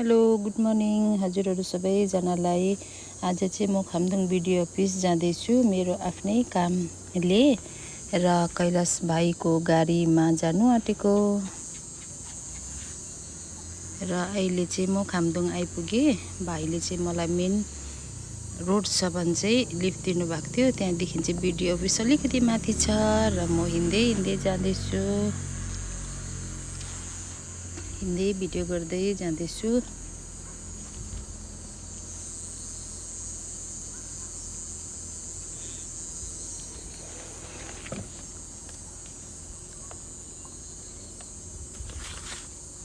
Hello good morning हजुरहरू सबैजनालाई। आज चाहिँ म खामदुङ बिडिओ अफिस जाँदैछु मेरो आफ्नै कामले र कैलाश भाइको गाडीमा जानु आँटेको र अहिले चाहिँ म खामदुङ आइपुगेँ। भाइले चाहिँ मलाई मेन रोडसम्म चाहिँ लिफ्ट दिनुभएको थियो। त्यहाँदेखि चाहिँ बिडिओ अफिस अलिकति माथि छ र म हिँड्दै जाँदैछु। हिँड्दै भिडियो गर्दै जाँदैछु।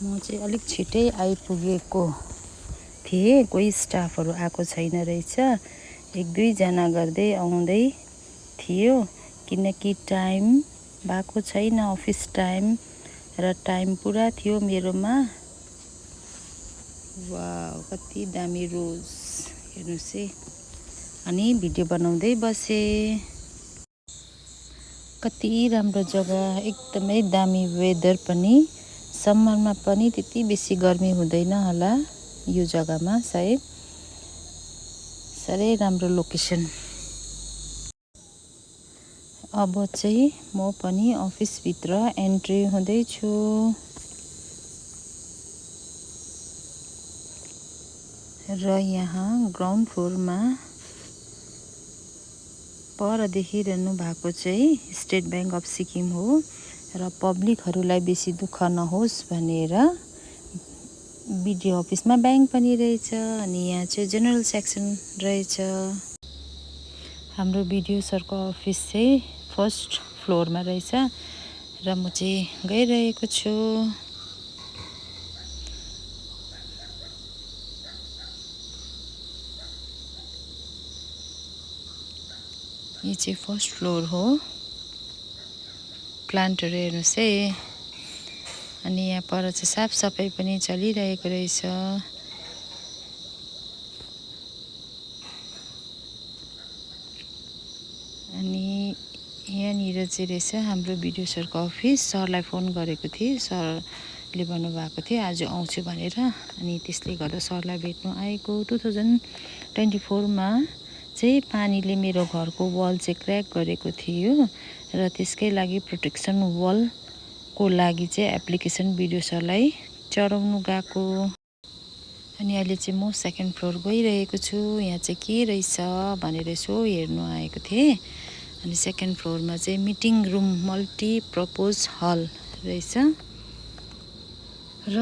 म चाहिँ अलिक छिटै आइपुगेको थिएँ। कोही स्टाफहरू आएको छैन रहेछ, एक दुईजना गर्दै आउँदै थियो किनकि टाइम भएको छैन, अफिस टाइम र टाइम पुरा थियो मेरोमा। वाउ कति दामी रोज हेर्नुहोस् है। अनि भिडियो बनाउँदै बसेँ। कति राम्रो जग्गा, एकदमै दामी वेदर पनि। समरमा पनि त्यति बेसी गर्मी हुँदैन होला यो जग्गामा, सायद साह्रै राम्रो लोकेसन। अब चाहिँ म पनि अफिसभित्र एन्ट्री हुँदैछु। र यहाँ ग्राउन्ड फ्लोरमा पर देखिरहनु भएको चाहिँ स्टेट ब्याङ्क अफ सिक्किम हो र पब्लिकहरूलाई बेसी दुःख नहोस् भनेर बिडिओ अफिसमा ब्याङ्क पनि रहेछ। अनि यहाँ चाहिँ जेनरल सेक्सन रहेछ। हाम्रो बिडिओ सरको अफिस चाहिँ फर्स्ट फ्लोरमा रहेछ र म चाहिँ गइरहेको छु। यो चाहिँ फर्स्ट फ्लोर हो। प्लान्टहरू हेर्नुहोस् है। अनि यहाँ पर चाहिँ साफसफाइ पनि चलिरहेको रहेछ। अनि यहाँनिर चाहिँ रहेछ हाम्रो बिडिओ सरको अफिस। सरलाई फोन गरेको थिएँ, सरले भन्नुभएको थियो आज आउँछु भनेर। अनि त्यसले गर्दा सरलाई भेट्नु आएको। 2024मा चाहिँ पानीले मेरो घरको वाल चाहिँ क्र्याक गरेको थियो र त्यसकै लागि प्रोटेक्सन वालको लागि चाहिँ एप्लिकेसन बिडिओ सरलाई चढाउनु गएको। अनि अहिले चाहिँ म सेकेन्ड फ्लोर गइरहेको छु। यहाँ चाहिँ के रहेछ भनेर यसो हेर्नु आएको थिएँ। अनि सेकेन्ड फ्लोरमा चाहिँ मिटिङ रुम मल्टिपर्पज हल रहेछ। र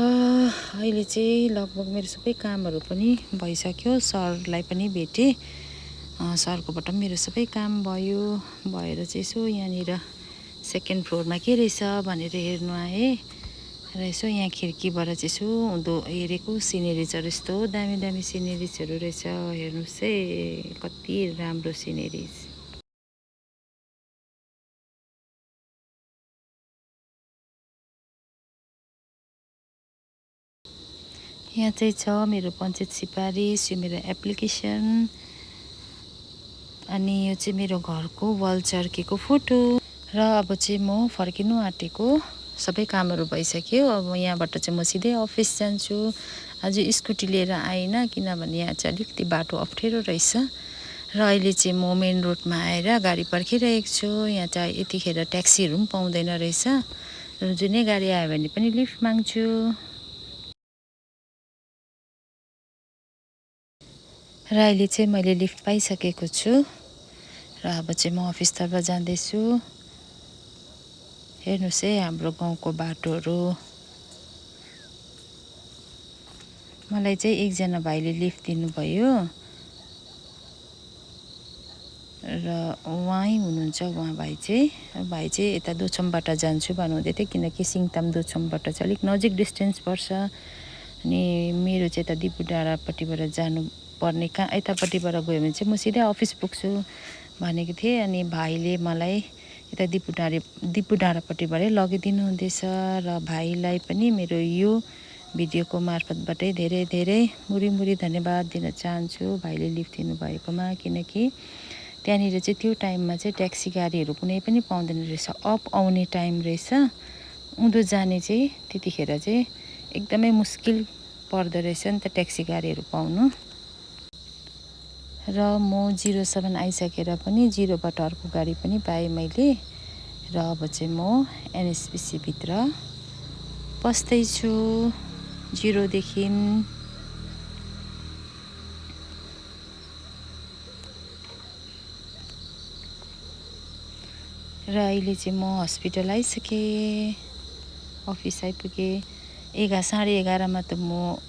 अहिले चाहिँ लगभग मेरो सबै कामहरू पनि भइसक्यो। सरलाई पनि भेटेँ, सरकोबाट मेरो सबै काम भएर चाहिँ यसो यहाँनिर सेकेन्ड फ्लोरमा के रहेछ भनेर हेर्नु आएँ। र यसो यहाँ खिड्कीबाट चाहिँ यसो उँधो हेरेको सिनेरिजहरू यस्तो दामी दामी सिनेरिजहरू रहेछ। हेर्नुहोस् है कति राम्रो सिनेरिज। यहाँ चाहिँ छ मेरो पञ्चायत सिफारिस, यो मेरो एप्लिकेसन। अनि यो चाहिँ मेरो घरको वाल चर्केको फोटो। र अब चाहिँ म फर्किनु आँटेको। सबै कामहरू भइसक्यो। अब यहाँबाट चाहिँ म सिधै अफिस जान्छु। आज स्कुटी लिएर आइनँ किनभने यहाँ चाहिँ अलिकति बाटो अप्ठ्यारो रहेछ। र अहिले चाहिँ म मेन रोडमा आएर गाडी पर्खिरहेको छु। यहाँ चाहिँ यतिखेर ट्याक्सीहरू पनि पाउँदैन रहेछ र जुनै गाडी आयो भने पनि लिफ्ट माग्छु। र अहिले चाहिँ मैले लिफ्ट पाइसकेको छु र अब चाहिँ म अफिसतर्फ जाँदैछु। हेर्नुहोस् है हाम्रो गाउँको बाटोहरू। मलाई चाहिँ एकजना भाइले लिफ्ट दिनुभयो र उहाँ हुनुहुन्छ। उहाँ भाइ चाहिँ यता दोछमबाट जान्छु भन्नुहुँदै थियो किनकि सिङताम दोछमबाट चाहिँ अलिक नजिक डिस्टेन्स पर्छ। अनि मेरो चाहिँ यता दिपु डाँडापट्टिबाट जानुपर्ने यतापट्टिबाट गयो भने चाहिँ म सिधै अफिस पुग्छु भनेको थिएँ। अनि भाइले मलाई यता दिपु डाँडापट्टिबाटै लगिदिनु हुँदैछ। र भाइलाई पनि मेरो यो भिडियोको मार्फतबाटै धेरै धेरै मुरी धन्यवाद दिन चाहन्छु भाइले लिफ्ट दिनुभएकोमा। किनकि त्यहाँनिर चाहिँ त्यो टाइममा चाहिँ ट्याक्सी गाडीहरू कुनै पनि पाउँदैन रहेछ। अप आउने टाइम रहेछ, उँधो जाने चाहिँ त्यतिखेर चाहिँ एकदमै मुस्किल पर्दो रहेछ नि त ट्याक्सी गाडीहरू पाउनु। र म 07 आइसकेर पनि 0बाट अर्को गाडी पनि पाएँ मैले। र अब चाहिँ म एनएचपिसी भित्र पस्दैछु 0देखि। र अहिले चाहिँ म हस्पिटल आइसकेँ, अफिस आइपुगेँ। 11:30मा त म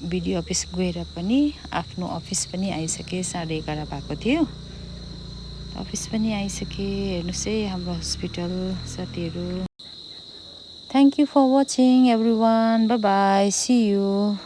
बिडिओ अफिस गएर पनि आफ्नो अफिस पनि आइसकेँ। 11:30 भएको थियो, अफिस पनि आइसकेँ। हेर्नुहोस् है हाम्रो हस्पिटल साथीहरू। Thank you for watching everyone, bye bye, see you.